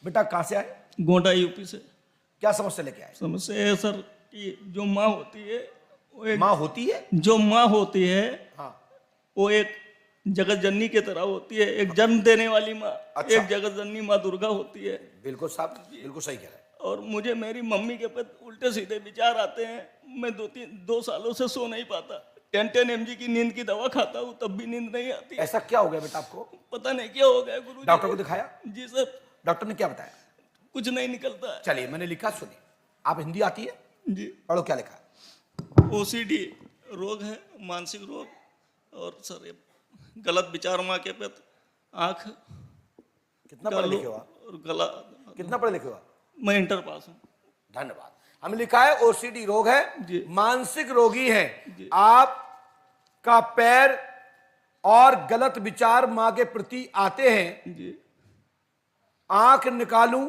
बेटा कहाँ से आए? गोंडा यूपी से। क्या समस्या लेके आए? समस्या है सर कि जो माँ होती है वो एक माँ होती है? जो माँ होती है हाँ। वो एक जगत जननी की तरह होती है, एक जन्म देने वाली माँ। अच्छा। एक जगत जननी माँ दुर्गा होती है। बिल्कुल साहब, बिल्कुल सही कह रहे हैं। और मुझे मेरी मम्मी के प्रति उल्टे सीधे विचार आते हैं। मैं 2 सालों से सो नहीं पाता। 10 mg की नींद की दवा खाता हूँ तब भी नींद नहीं आती। ऐसा क्या हो गया बेटा आपको? पता नहीं क्या हो गया गुरु। डॉक्टर को दिखाया? जी सर। डॉक्टर ने क्या बताया? कुछ नहीं निकलता है। चलिए मैंने लिखा, सुनिए। आप हिंदी आती है? जी। पढ़ो क्या लिखा। OCD रोग है, मानसिक रोग, और सर ये गलत विचार माँ के प्रति, आँख, कितना पढ़े लिखे हो आप? और गला। कितना पढ़े लिखे हो आप? मैं इंटर पास हूँ। धन्यवाद। हमने लिखा है ओसीडी रोग है, जी। मानसिक रोगी है जी। आपका पैर और गलत विचार मां के प्रति आते हैं। जी। आंख निकालूं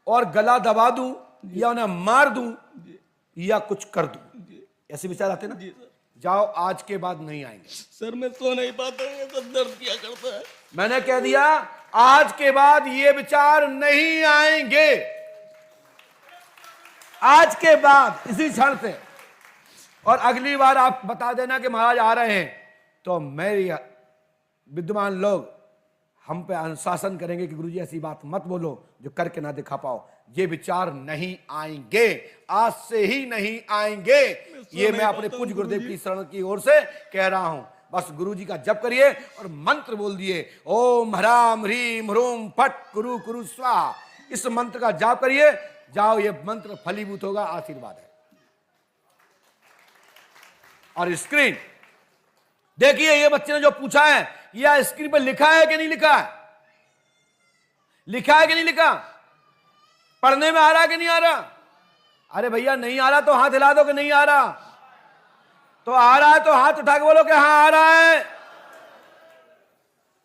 और गला दबा दूं या उन्हें मार दूं या कुछ कर दूं, जी। ऐसे विचार आते ना? जी सर। जाओ, आज के बाद नहीं आएंगे। सर मैं सो नहीं पाता हूँ, ये सब दर्द किया करता है। मैंने कह दिया आज के बाद ये विचार नहीं आएंगे। आज के बाद इसी क्षण से। और अगली बार आप बता देना कि महाराज आ रहे हैं, तो मेरी विद्वान लोग हम पे अनुशासन करेंगे कि गुरुजी ऐसी बात मत बोलो जो करके ना दिखा पाओ। ये विचार नहीं आएंगे, आज से ही नहीं आएंगे। ये मैं अपने पूज्य गुरुदेव की शरण की ओर से कह रहा हूं। बस गुरुजी का जप करिए और मंत्र बोल दिए, ओम ह्राम ह्रीम ह्रूम फट कुरु कुरु स्वाहा। इस मंत्र का जाप करिए, जाओ, ये मंत्र फलीभूत होगा, आशीर्वाद है। और स्क्रीन देखिए, ये बच्चे ने जो पूछा है, यह स्क्रीन पर लिखा है कि नहीं लिखा है? लिखा है कि नहीं लिखा? पढ़ने में आ रहा कि नहीं आ रहा? अरे भैया नहीं आ रहा तो हाथ हिला दो कि नहीं आ रहा। तो आ रहा है तो हाथ उठा के बोलो कि हाँ आ रहा है।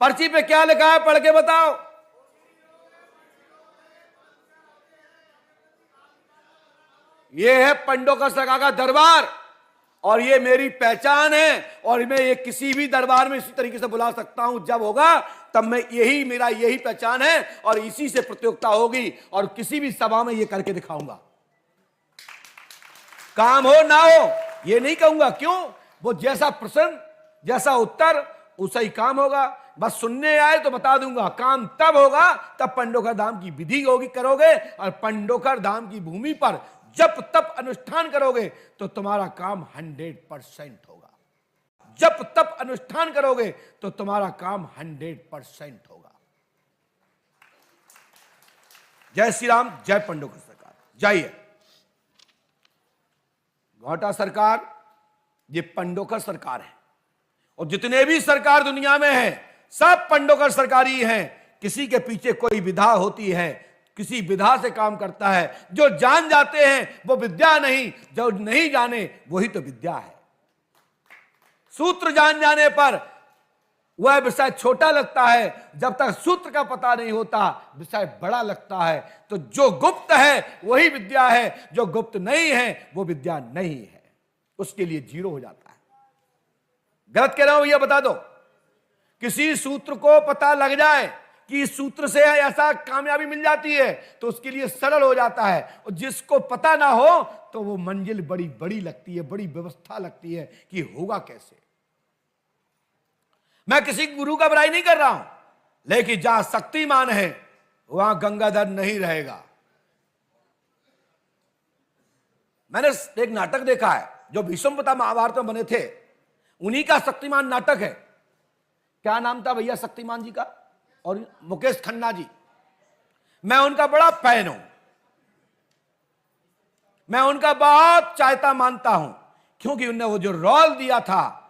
पर्ची पे क्या लिखा है पढ़ के बताओ। ये है पंडोकर सरकार का दरबार और ये मेरी पहचान है। और मैं ये किसी भी दरबार में इसी तरीके से बुला सकता हूं, जब होगा तब मैं मेरा यही पहचान है और इसी से प्रतियोगिता होगी और किसी भी सभा में ये करके दिखाऊंगा। काम हो ना हो ये नहीं कहूंगा, क्यों? वो जैसा प्रश्न जैसा उत्तर उसा ही काम होगा। बस सुनने आए तो बता दूंगा, काम तब होगा तब पंडोकर धाम की विधि होगी, करोगे और पंडोकर धाम की भूमि पर जब तब अनुष्ठान करोगे तो तुम्हारा काम 100% होगा। जब तब अनुष्ठान करोगे तो तुम्हारा काम 100% होगा। जय श्री राम, जय पंडोकर सरकार। जाइए घोटा सरकार, ये पंडोकर सरकार है और जितने भी सरकार दुनिया में है सब पंडोकर सरकारी हैं। किसी के पीछे कोई विधा होती है, किसी विधा से काम करता है। जो जान जाते हैं वो विद्या नहीं, जो नहीं जाने वही तो विद्या है। सूत्र जान जाने पर वह विषय छोटा लगता है, जब तक सूत्र का पता नहीं होता विषय बड़ा लगता है। तो जो गुप्त है वही विद्या है, जो गुप्त नहीं है वो विद्या नहीं है, उसके लिए 0 हो जाता है। गलत कह रहा हूं भैया, बता दो। किसी सूत्र को पता लग जाए कि इस सूत्र से ऐसा कामयाबी मिल जाती है तो उसके लिए सरल हो जाता है, और जिसको पता ना हो तो वो मंजिल बड़ी बड़ी लगती है, बड़ी व्यवस्था लगती है कि होगा कैसे। मैं किसी गुरु का बुराई नहीं कर रहा हूं, लेकिन जहां शक्तिमान है वहां गंगाधर नहीं रहेगा। मैंने एक नाटक देखा है जो भीष्म पितामह महाभारत में बने थे, उन्हीं का शक्तिमान नाटक है। क्या नाम था भैया शक्तिमान जी का? और मुकेश खन्ना जी। मैं उनका बड़ा फैन हूं, मैं उनका बहुत चाहता मानता हूं, क्योंकि उन्होंने वो जो रोल दिया था,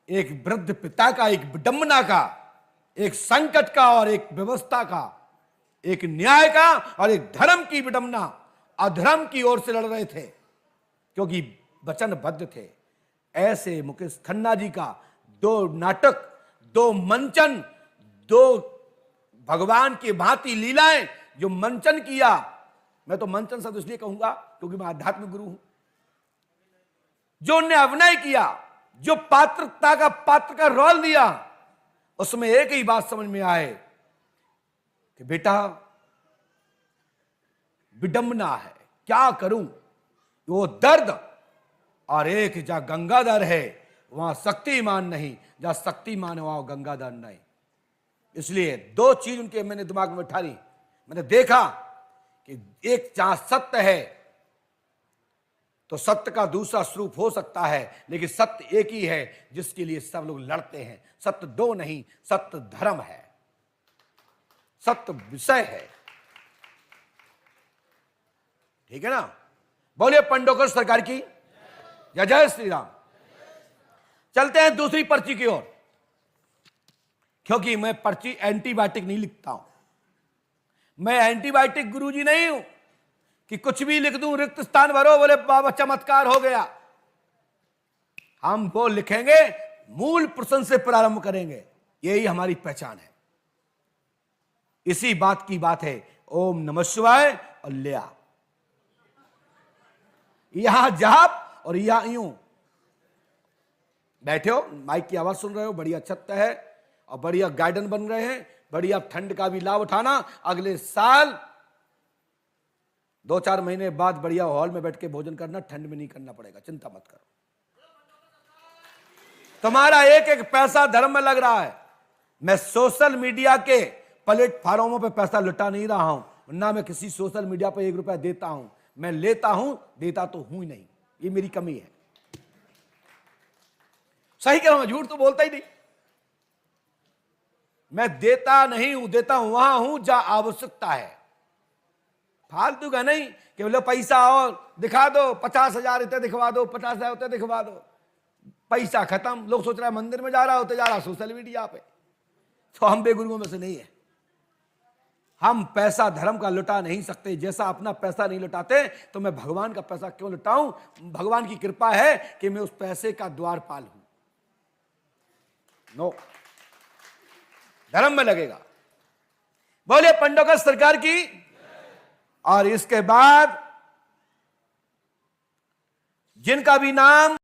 एक वृद्ध पिता का, एक विडंबना का, एक संकट का और एक व्यवस्था का, एक न्याय का और एक धर्म की विडंबना, अधर्म की ओर से लड़ रहे थे क्योंकि वचनबद्ध थे। ऐसे मुकेश खन्ना जी का 2 नाटक, 2 मंचन, 2 भगवान की भांति लीलाएं जो मंचन किया। मैं तो मंचन शब्द इसलिए कहूंगा क्योंकि मैं आध्यात्मिक गुरु हूं। जो उनने अभिनय किया, जो पात्र का रोल दिया, उसमें एक ही बात समझ में आए कि बेटा विडंबना है, क्या करूं। वो दर्द, और एक जहां गंगाधर है वहां शक्तिमान नहीं, जहां शक्तिमान है वहां गंगाधर नहीं। इसलिए दो चीज उनके मैंने दिमाग में उठाई। मैंने देखा कि एक जहां सत्य है तो सत्य का दूसरा स्वरूप हो सकता है, लेकिन सत्य एक ही है जिसके लिए सब लोग लड़ते हैं। सत्य दो नहीं, सत्य धर्म है, सत्य विषय है। ठीक है ना। बोलिए पंडोकर सरकार की जय जय श्री राम। चलते हैं दूसरी पर्ची की ओर, क्योंकि मैं पर्ची एंटीबायोटिक नहीं लिखता हूं। मैं एंटीबायोटिक गुरुजी नहीं हूं कि कुछ भी लिख दूं, रिक्त स्थान भरो, बोले बाबा चमत्कार हो गया। हम वो लिखेंगे, मूल प्रश्न से प्रारंभ करेंगे, यही हमारी पहचान है। इसी बात की बात है, ओम नमः शिवाय और लिया, यहां जाप और यहां यूं बैठे हो, माइक की आवाज सुन रहे हो, बढ़िया छत है और बढ़िया गार्डन बन रहे हैं, बढ़िया ठंड का भी लाभ उठाना। अगले साल 2-4 महीने बाद बढ़िया हॉल में बैठ के भोजन करना, ठंड में नहीं करना पड़ेगा, चिंता मत करो। तुम्हारा एक एक पैसा धर्म में लग रहा है। मैं सोशल मीडिया के प्लेटफॉर्मों पे पैसा लुटा नहीं रहा हूं, ना मैं किसी सोशल मीडिया पे 1 रुपया देता हूं। मैं लेता हूं, देता तो हूं ही नहीं, ये मेरी कमी है। सही कह रहा हूं, झूठ तो बोलता ही नहीं। मैं देता नहीं हूं, देता हूं वहां हूं जहां आवश्यकता है, फालतू का नहीं कि बोले पैसा और दिखा दो, 50,000 रुपये दिखवा दो, 50,000 रुपये दिखवा दो, पैसा खत्म। लोग सोच रहा है मंदिर में जा रहा होते, जा रहा सोशल मीडिया पे। तो हम बेगुरुओं में से नहीं है। हम पैसा धर्म का लुटा नहीं सकते। जैसा अपना पैसा नहीं लुटाते तो मैं भगवान का पैसा क्यों लुटाऊं। भगवान की कृपा है कि मैं उस पैसे का द्वारपाल हूं। नो, धर्म में लगेगा। बोले पंडोकर सरकार की। और इसके बाद जिनका भी नाम